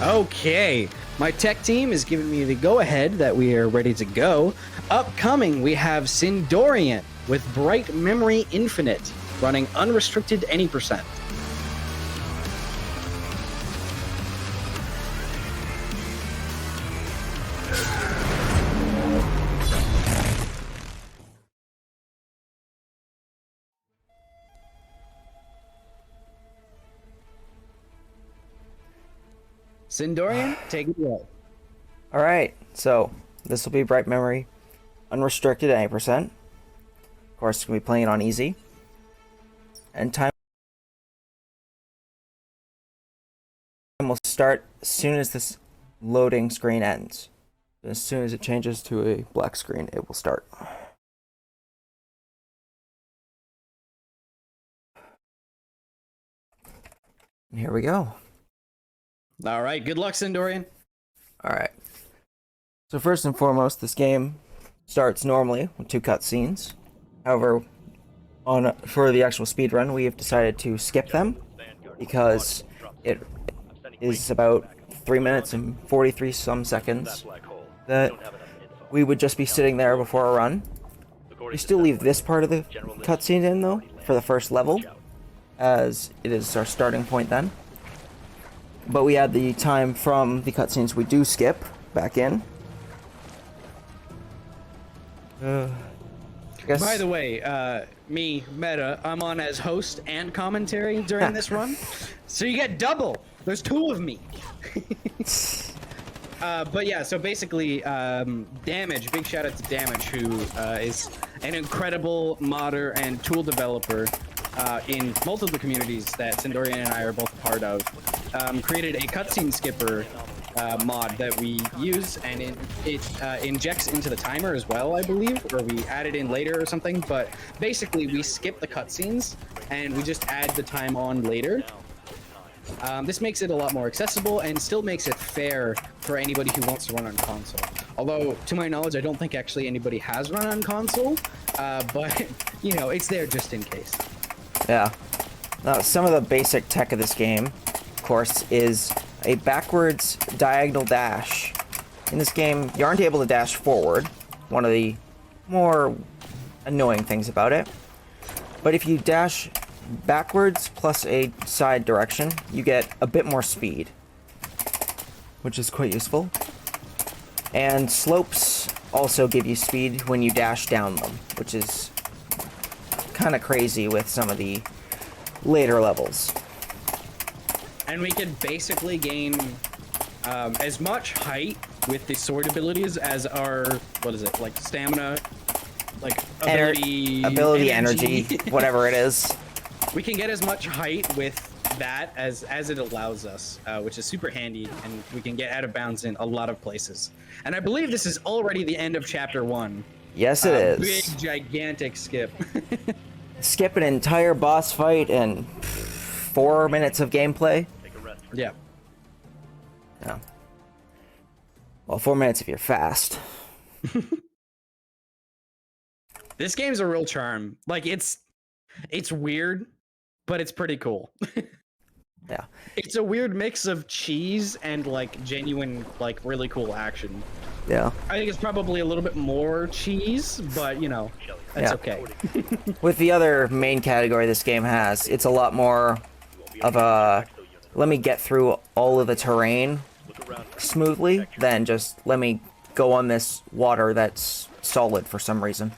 Okay, my tech team is giving me the go-ahead that we are ready to go. Upcoming, we have Cindorian with Bright Memory Infinite, running unrestricted any percent. Cindorian, take it away. Alright, so this will be Bright Memory, unrestricted at 8%. Of course, we'll be playing it on easy. And time will start as soon as this loading screen ends. As soon as it changes to a black screen, it will start. And here we go. All right, good luck, Cindorian. Alright. So first and foremost, this game starts normally with 2 cutscenes. However, for the actual speedrun, we have decided to skip them because it is about 3 minutes and 43 some seconds that we would just be sitting there before a run. We still leave this part of the cutscene in, though, for the first level, as it is our starting point then. But we add the time from the cutscenes we do skip back in. By the way, me, Meta, I'm on as host and commentary during this run. So you get double. There's 2 of me. But yeah, so basically, Damage, big shout out to Damage, who is an incredible modder and tool developer in multiple communities that Cindorian and I are both part of, created a cutscene skipper mod that we use, and it injects into the timer as well, I believe, or we add it in later or something. But basically, we skip the cutscenes and we just add the time on later. This makes it a lot more accessible and still makes it fair for anybody who wants to run on console. Although, to my knowledge, I don't think actually anybody has run on console, but, you know, it's there just in case. Yeah. Now, some of the basic tech of this game, of course, is a backwards diagonal dash. In this game, you aren't able to dash forward, one of the more annoying things about it. But if you dash backwards plus a side direction, you get a bit more speed, which is quite useful. And slopes also give you speed when you dash down them, which is kind of crazy with some of the later levels. And we can basically gain as much height with the sword abilities as our, what is it, like stamina, like ability, energy, whatever it is. We can get as much height with that as it allows us, which is super handy, and we can get out of bounds in a lot of places. And I believe this is already the end of Chapter 1. Yes, it is. Big, gigantic skip. Skip an entire boss fight and 4 minutes of gameplay. Yeah. Yeah. Well, 4 minutes if you're fast. This game's a real charm. Like, it's weird, but it's pretty cool. Yeah. It's a weird mix of cheese and, like, genuine, like, really cool action. Yeah. I think it's probably a little bit more cheese, but, you know, that's okay. With the other main category this game has, it's a lot more of a let me get through all of the terrain smoothly than just let me go on this water that's solid for some reason.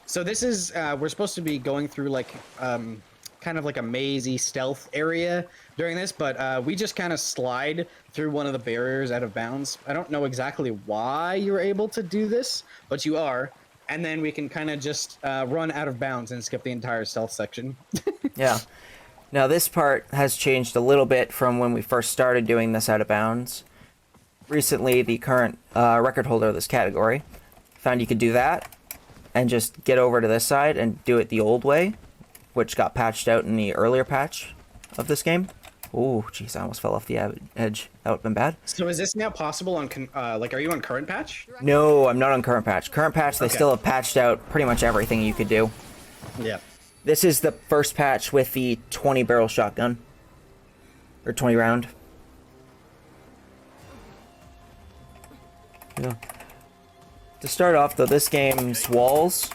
So this is, we're supposed to be going through, like, kind of like a mazy stealth area during this, but we just kind of slide through one of the barriers out of bounds. I don't know exactly why you're able to do this, but you are. And then we can kind of just run out of bounds and skip the entire stealth section. Yeah. Now this part has changed a little bit from when we first started doing this out of bounds. Recently, the current record holder of this category found you could do that and just get over to this side and do it the old way, which got patched out in the earlier patch of this game. Oh, jeez, I almost fell off the edge. That would have been bad. So is this now possible on, like, are you on current patch? No, I'm not on current patch. Current patch, they still have patched out pretty much everything you could do. Yeah. This is the first patch with the 20 barrel shotgun. or 20 round. Yeah. To start off though, this game's walls,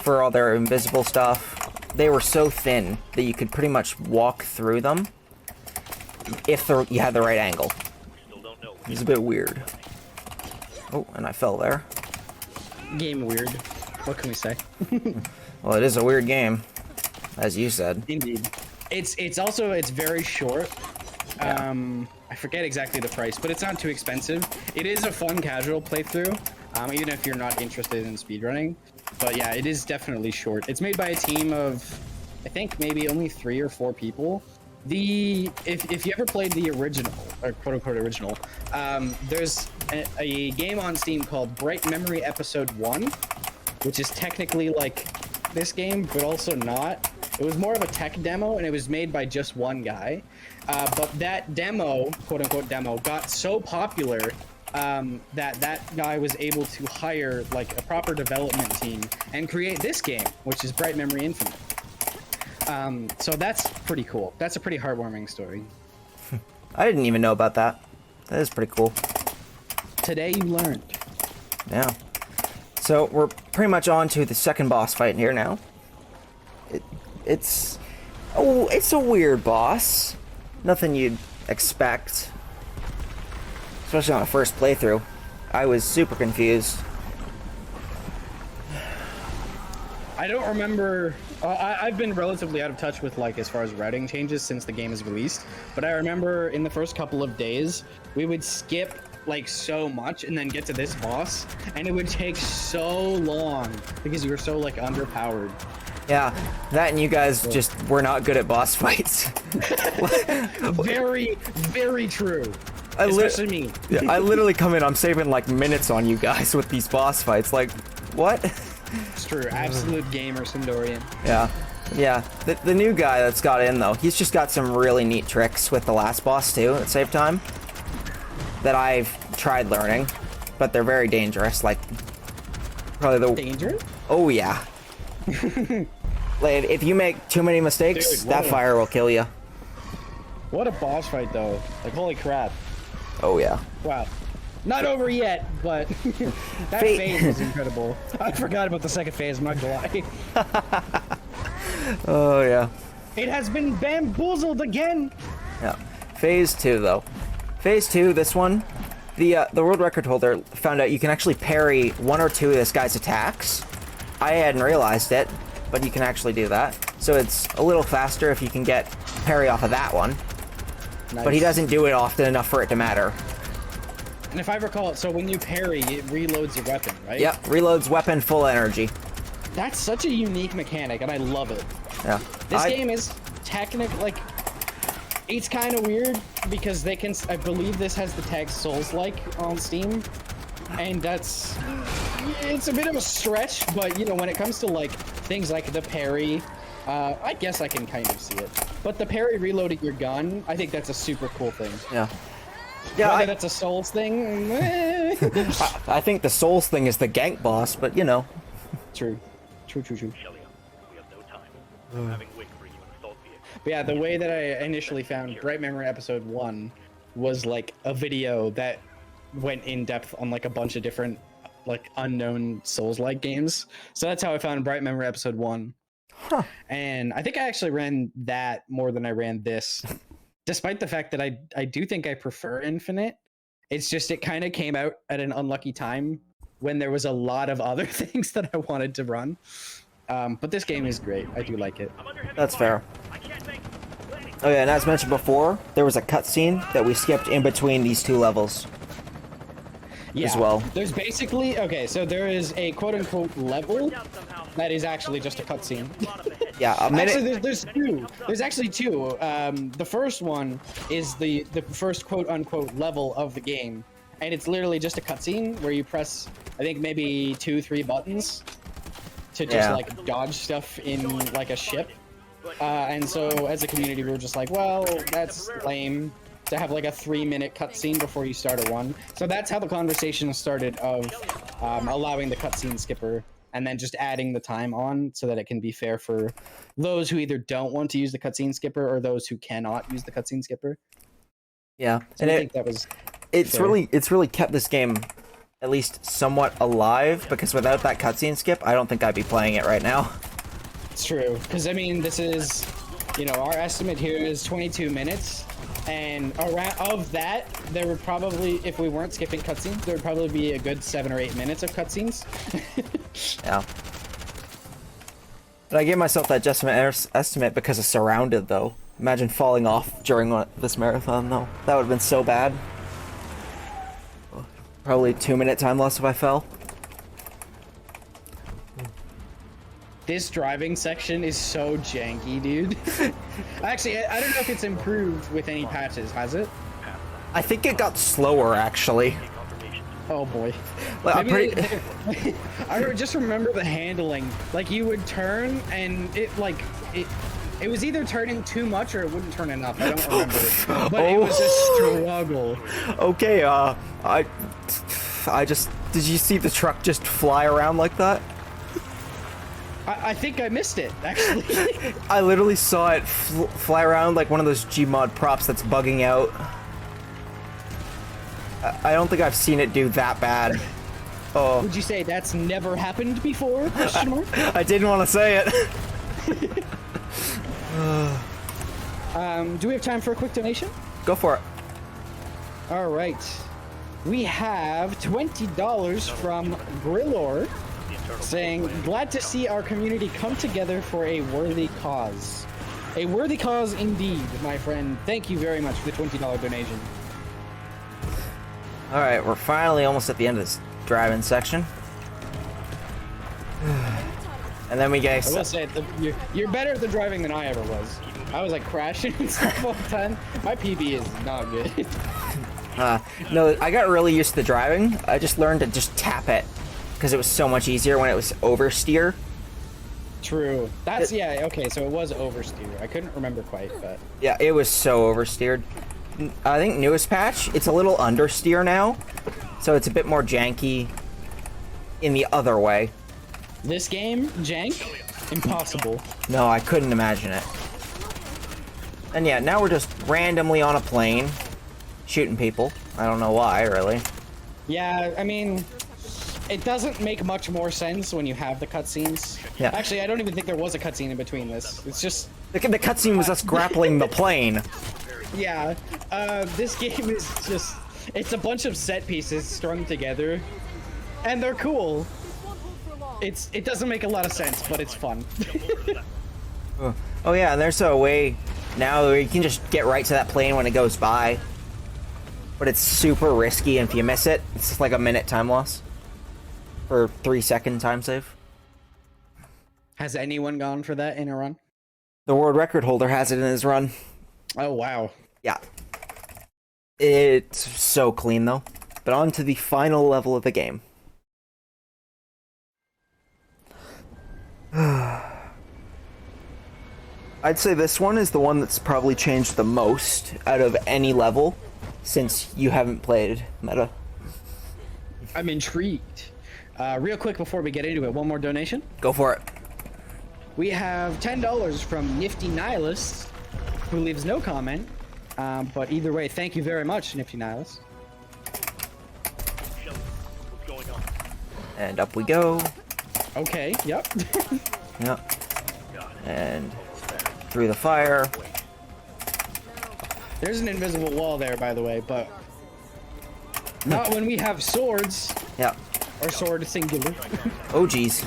for all their invisible stuff, they were so thin that you could pretty much walk through them if you had the right angle. It's a bit weird. Oh, and I fell there. Game weird. What can we say? Well, it is a weird game, as you said. Indeed. It's also very short. Yeah. I forget exactly the price, but it's not too expensive. It is a fun casual playthrough, even if you're not interested in speedrunning. But yeah, it is definitely short. It's made by a team of, I think maybe only 3 or 4 people. If you ever played the original, or quote unquote original, there's a game on Steam called Bright Memory Episode 1, which is technically like this game, but also not. It was more of a tech demo, and it was made by just one guy. But that demo, quote unquote demo, got so popular that guy was able to hire like a proper development team and create this game, which is Bright Memory Infinite. So that's pretty cool. That's a pretty heartwarming story. I didn't even know about that. That is pretty cool. Today you learned. Yeah. So we're pretty much on to the second boss fight here now. It's a weird boss. Nothing you'd expect. Especially on a first playthrough. I was super confused. I don't remember. I've been relatively out of touch with like as far as routing changes since the game is released. But I remember in the first couple of days, we would skip like so much and then get to this boss, and it would take so long because you were so like underpowered. Yeah, that and you guys just were not good at boss fights. Very, very true. Especially me. Yeah, I literally come in, I'm saving like minutes on you guys with these boss fights. Like, what? It's true. Absolute gamer Cindorian. Yeah. Yeah. The new guy that's got in, though, he's just got some really neat tricks with the last boss, too, at the same time, that I've tried learning, but they're very dangerous. Like, probably the... Danger? Oh, yeah. Like, if you make too many mistakes, Dude, that fire will kill you. What a boss fight, though. Like, holy crap. Oh, yeah. Wow. Not over yet, but that phase was incredible. I forgot about the second phase, I'm not gonna lie. Oh, yeah. It has been bamboozled again! Yeah. Phase 2, though. Phase 2, this one, the world record holder found out you can actually parry 1 or 2 of this guy's attacks. I hadn't realized it, but you can actually do that. So it's a little faster if you can get parry off of that one. Nice. But he doesn't do it often enough for it to matter. And if I recall it, so when you parry, it reloads your weapon, right? Yep, reloads weapon full energy. That's such a unique mechanic, and I love it. Yeah. This game is like, it's kind of weird because they can, I believe this has the tag Souls-like on Steam, and it's a bit of a stretch, but you know, when it comes to like things like the parry, I guess I can kind of see it. But the parry reloading your gun, I think that's a super cool thing. Yeah. Yeah, whether that's a Souls thing. I think the Souls thing is the gank boss, but you know. True. But yeah, the way that I initially found Bright Memory Episode 1 was like a video that went in depth on like a bunch of different like unknown Souls-like games. So that's how I found Bright Memory Episode 1. Huh. And I think I actually ran that more than I ran this. Despite the fact that I do think I prefer Infinite. It's just it kind of came out at an unlucky time when there was a lot of other things that I wanted to run. But this game is great. I do like it. That's fair. Oh yeah, and as mentioned before, there was a cutscene that we skipped in between these 2 levels. Yeah, as well. There's basically, okay, so there is a quote-unquote level that is actually just a cutscene. Yeah, a minute. Actually, there's 2. There's actually 2. The first one is the first quote-unquote level of the game, and it's literally just a cutscene where you press, I think, maybe 2-3 buttons to just like dodge stuff in like a ship. And so as a community, we were just like, well, that's lame to have like a 3-minute cutscene before you start a run. So that's how the conversation started of allowing the cutscene skipper. and then just adding the time on so that it can be fair for those who either don't want to use the cutscene skipper or those who cannot use the cutscene skipper. Yeah, So and I think that was it's fair. really kept this game at least somewhat alive, because without that cutscene skip, I don't think I'd be playing it right now. It's true, because I mean, this is, you know, our estimate here is 22 minutes, and around of that, there would probably, if we weren't skipping cutscenes, there would probably be a good 7 or 8 minutes of cutscenes. Yeah. But I gave myself that estimate because of Surrounded, though. Imagine falling off during this marathon, though. That would have been so bad. Probably 2-minute time loss if I fell. This driving section is so janky, dude. Actually, I don't know if it's improved with any patches, has it? I think it got slower, actually. Oh boy. Well, I just remember the handling. Like, you would turn and it was either turning too much or it wouldn't turn enough. I don't remember. But it was a struggle. Okay, I just... Did you see the truck just fly around like that? I think I missed it, actually. I literally saw it fly around like one of those Gmod props that's bugging out. I don't think I've seen it do that bad. Oh. Would you say that's never happened before? Question mark? I didn't want to say it. Do we have time for a quick donation? Go for it. All right. We have $20 from Grillor saying, glad to see our community come together for a worthy cause. A worthy cause indeed, my friend. Thank you very much for the $20 donation. All right, we're finally almost at the end of this driving section. And then we get... I will say, you're better at the driving than I ever was. I was like crashing and stuff all the time. My PB is not good. No, I got really used to the driving. I just learned to just tap it, because it was so much easier when it was oversteer. True. That's, yeah, okay, so it was oversteer. I couldn't remember quite, but... Yeah, it was so oversteered. I think newest patch, it's a little understeer now, so it's a bit more janky in the other way. This game, jank? Impossible. No, I couldn't imagine it. And yeah, now we're just randomly on a plane, shooting people. I don't know why, really. Yeah, I mean, it doesn't make much more sense when you have the cutscenes. Yeah. Actually, I don't even think there was a cutscene in between this. It's just... The cutscene was us grappling the plane. Yeah, this game is just... It's a bunch of set pieces strung together, and they're cool. It doesn't make a lot of sense, but it's fun. Oh yeah, and there's a way now where you can just get right to that plane when it goes by. But it's super risky, and if you miss it, it's just like a minute time loss. Or 3-second time save. Has anyone gone for that in a run? The world record holder has it in his run. Oh, wow. Yeah. It's so clean, though. But on to the final level of the game. I'd say this one is the one that's probably changed the most out of any level since you haven't played Meta. I'm intrigued. Real quick before we get into it, one more donation. Go for it. We have $10 from Nifty Nihilist, who leaves no comment. But either way, thank you very much, Nifty Nihilist. And up we go. Okay, yep. Yep. And through the fire. There's an invisible wall there, by the way, but not when we have swords. Yep. Or sword singular. Oh, geez.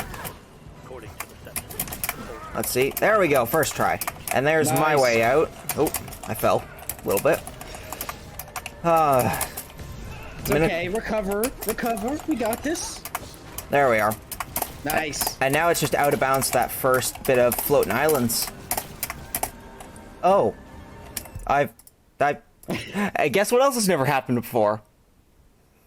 Let's see. There we go. First try. And there's my Nice. way out. Oh, I fell a little bit. It's okay. Recover. Recover. We got this. There we are. Nice. And now it's just out of bounds that first bit of floating islands. Oh. I guess what else has never happened before?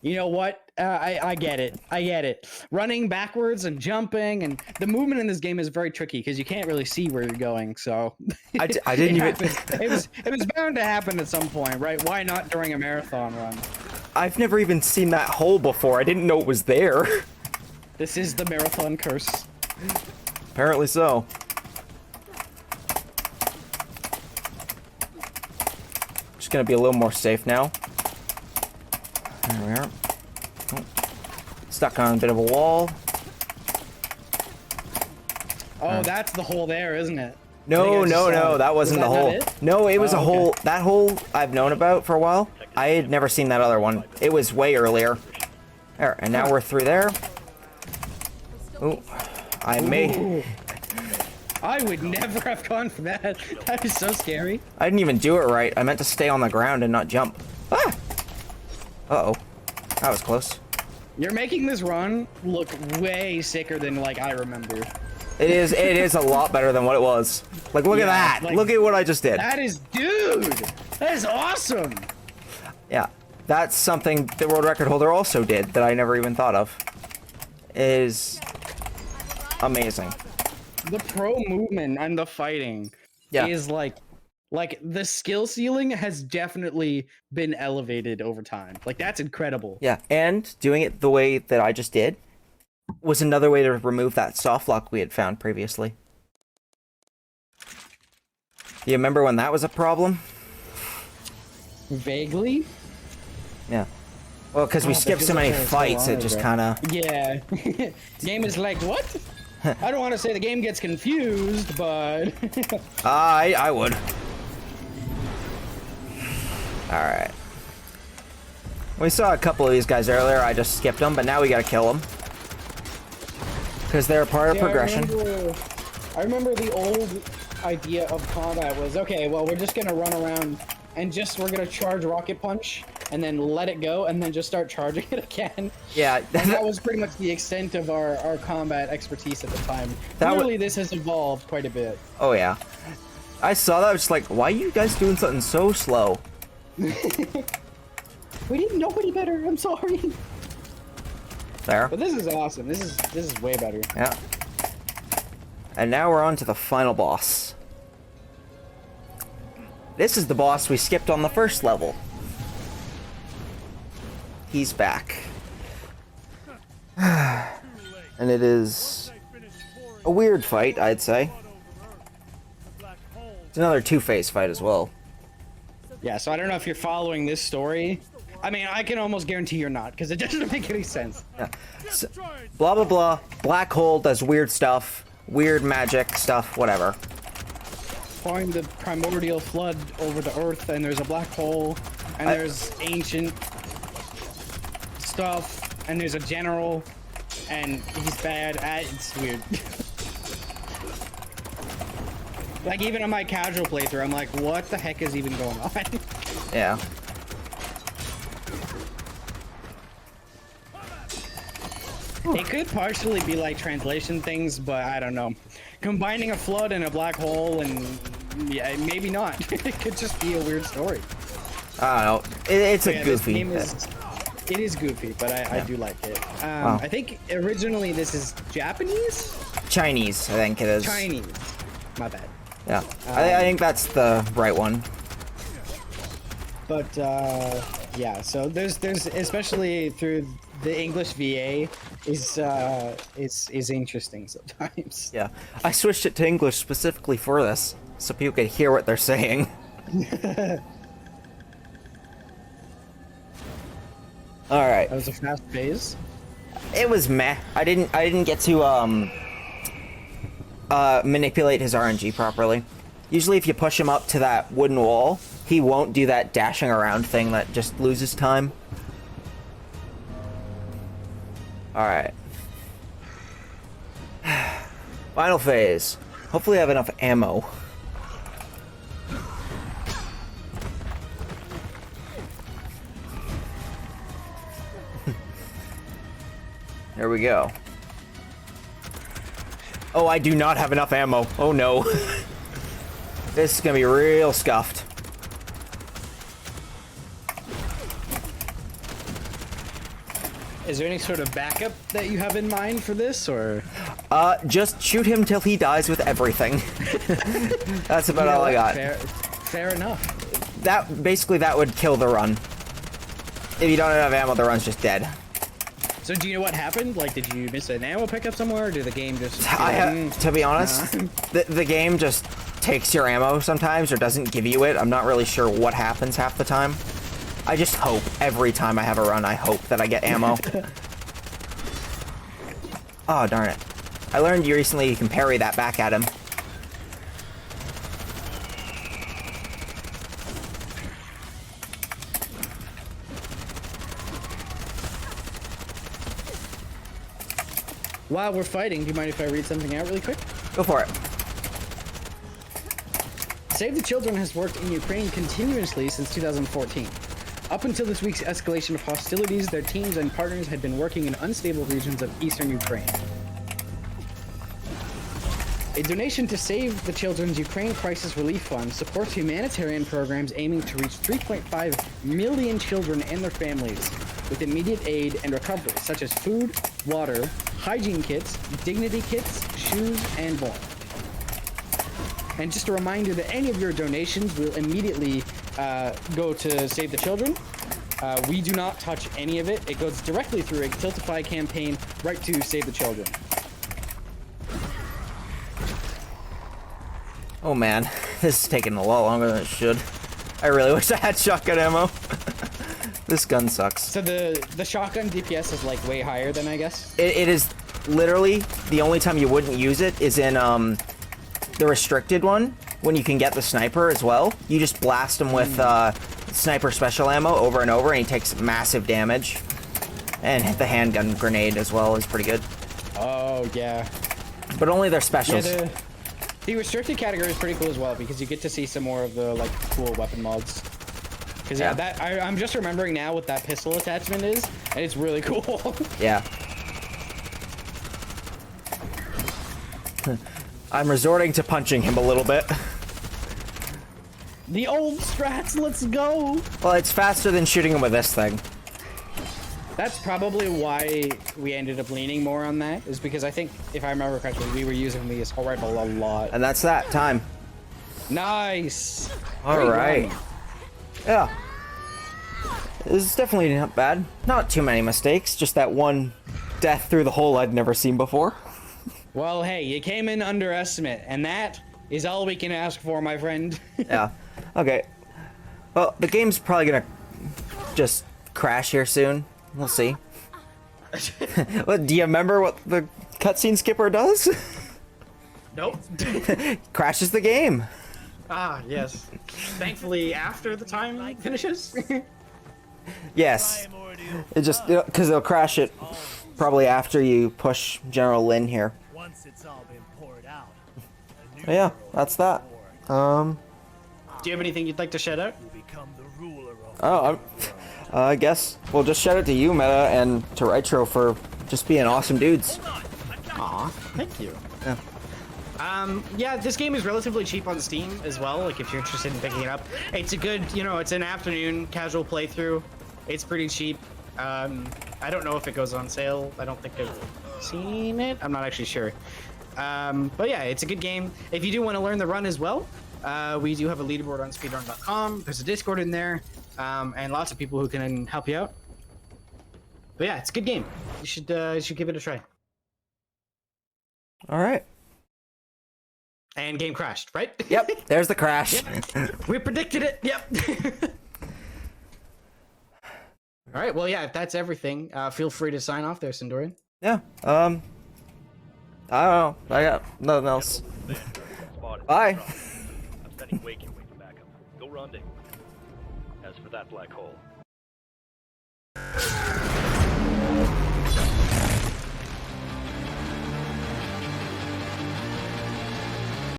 You know what? I get it. I get it. Running backwards and jumping, and the movement in this game is very tricky because you can't really see where you're going. So I didn't even. it was bound to happen at some point, right? Why not during a marathon run? I've never even seen that hole before. I didn't know it was there. This is the marathon curse. Apparently so. Just gonna be a little more safe now. There we are. Oh. Stuck on a bit of a wall. Oh, that's the hole there, isn't it? No, that wasn't the hole. No, it was a hole. That hole I've known about for a while. I had never seen that other one. It was way earlier. There, and now we're through there. Ooh, I would never have gone for that. That is so scary. I didn't even do it right. I meant to stay on the ground and not jump. Ah! Uh-oh. That was close. You're making this run look way sicker than, like, I remember. It is a lot better than what it was. Like, look at that. Like, look at what I just did. That is, dude, that is awesome. Yeah, that's something the world record holder also did that I never even thought of. It is amazing. The pro movement and the fighting is like the skill ceiling has definitely been elevated over time. Like, that's incredible. Yeah, and doing it the way that I just did was another way to remove that soft lock we had found previously. Do you remember when that was a problem? Vaguely? Yeah. Well, because we skipped so many fights, it just kind of... Yeah. Game is like, what? I don't want to say the game gets confused, but... I would. Alright. We saw a couple of these guys earlier, I just skipped them, but now we gotta kill them. Because they're a part of progression. I remember the old idea of combat was, okay, well, we're just gonna run around and we're gonna charge Rocket Punch and then let it go and then just start charging it again. Yeah. And that was pretty much the extent of our combat expertise at the time. Clearly, this has evolved quite a bit. Oh, yeah. I saw that, I was just like, why are you guys doing something so slow? We didn't know any better, I'm sorry. There. But this is awesome. This is way better. Yeah. And now we're on to the final boss. This is the boss we skipped on the first level. He's back. And it is a weird fight, I'd say. It's another two-phase fight as well. Yeah, so I don't know if you're following this story. I mean, I can almost guarantee you're not, because it doesn't make any sense. Yeah. So, blah, blah, blah. Black hole does weird stuff. Weird magic stuff, whatever. Pouring the primordial flood over the earth, and there's a black hole, and there's ancient stuff, and there's a general, and he's bad. It's weird. Like, even on my casual playthrough, I'm like, what the heck is even going on? Yeah. It could partially be like translation things, but I don't know. Combining a flood and a black hole, and yeah, maybe not. It could just be a weird story. I don't know. It's a goofy. It is goofy, but I do like it. Wow. I think originally this is Japanese? Chinese, I think it is. Chinese. My bad. Yeah. I think that's the right one. But yeah, so there's especially through the English VA is interesting sometimes. Yeah. I switched it to English specifically for this, so people could hear what they're saying. All right. That was a fast phase. It was meh. I didn't get to manipulate his RNG properly. Usually if you push him up to that wooden wall, he won't do that dashing around thing that just loses time. Alright. Final phase. Hopefully I have enough ammo. There we go. Oh, I do not have enough ammo. Oh no. This is gonna be real scuffed. Is there any sort of backup that you have in mind for this, or? Just shoot him till he dies with everything. That's about all I got. Fair enough. That would kill the run. If you don't have ammo, the run's just dead. So do you know what happened? Like, did you miss an ammo pickup somewhere, or did the game just... To be honest, the game just takes your ammo sometimes, or doesn't give you it. I'm not really sure what happens half the time. I just hope, every time I have a run, I hope that I get ammo. Oh, darn it. I learned recently you can parry that back at him. While we're fighting, do you mind if I read something out really quick? Go for it. Save the Children has worked in Ukraine continuously since 2014. Up until this week's escalation of hostilities, their teams and partners had been working in unstable regions of eastern Ukraine. A donation to Save the Children's Ukraine Crisis Relief Fund supports humanitarian programs aiming to reach 3.5 million children and their families with immediate aid and recovery, such as food, water, hygiene kits, dignity kits, shoes, and more. And just a reminder that any of your donations will immediately go to Save the Children. We do not touch any of it. It goes directly through a Tiltify campaign right to Save the Children. Oh man, this is taking a lot longer than it should. I really wish I had shotgun ammo. This gun sucks. So the shotgun DPS is like way higher than I guess? It is literally the only time you wouldn't use it is in the restricted one, when you can get the sniper as well. You just blast him with sniper special ammo over and over, and he takes massive damage. And hit the handgun grenade as well is pretty good. Oh yeah. But only their specials. Yeah, the restricted category is pretty cool as well because you get to see some more of the like cool weapon mods. Because yeah, that I'm just remembering now what that pistol attachment is, and it's really cool. Yeah. I'm resorting to punching him a little bit. The old strats, let's go! Well, it's faster than shooting him with this thing. That's probably why we ended up leaning more on that, is because I think, if I remember correctly, we were using the assault rifle a lot. And that's that time. Nice! Alright. Yeah. This is definitely not bad. Not too many mistakes, just that one death through the hole I'd never seen before. Well, hey, you came in under estimate, and that is all we can ask for, my friend. Yeah. Okay. Well, the game's probably gonna just crash here soon. We'll see. Well, do you remember what the cutscene skipper does? Nope. Crashes the game. Ah, yes. Thankfully, after the time finishes. Yes. It just, because they'll crash it probably after you push General Lin here. Once it's all been poured out. Yeah, that's that. Do you have anything you'd like to shout out? I guess we'll just shout out to you, Meta, and to Rytro for just being awesome dudes. Aw, thank you. Yeah. Yeah, this game is relatively cheap on Steam as well, like if you're interested in picking it up. It's a good, it's an afternoon casual playthrough. It's pretty cheap. I don't know if it goes on sale. I don't think I've seen it. I'm not actually sure. But yeah, it's a good game. If you do want to learn the run as well, we do have a leaderboard on speedrun.com. There's a Discord in there, and lots of people who can help you out. But yeah, it's a good game. You should give it a try. All right. And game crashed, right? Yep, there's the crash. Yep. We predicted it. Yep. All right. Well, yeah. If that's everything, feel free to sign off there, Cindorian. Yeah. I don't know. I got nothing else. Bye. I'm sending Wake your way to backup. Go rendezvous. As for that black hole,